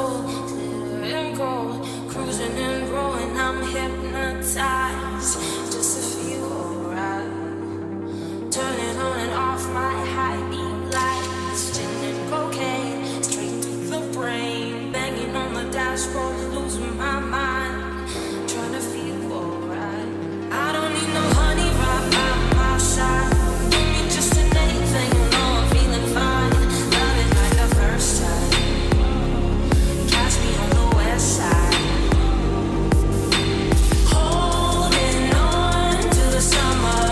soul, glitter and gold, cruising and growing, I'm hypnotized just to feel alright. Turning on and off my high beam lights, gin and cocaine, straight to the brain, banging on the dashboard, losing my mind, trying to feel alright. I don't need no honey right by my side. Give me just an anything, you know I'm feeling fine. Love it like the first time. Catch me on the west side. Holding on to the summer.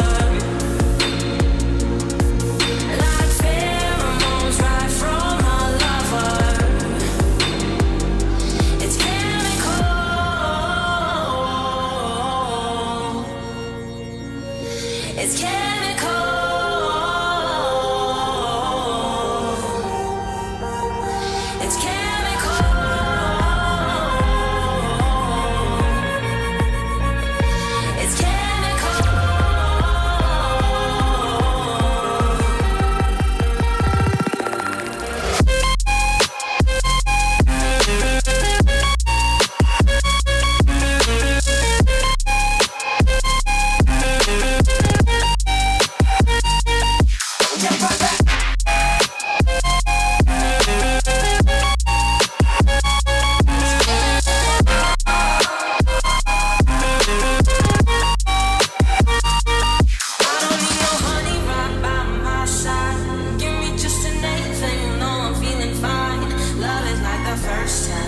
Like pheromones right from a lover. It's chemical. It's chemical. It's chemical. It's chemical. I don't need no honey right by my side. Give me just an anything, you know I'm feeling fine. Love is like the first time.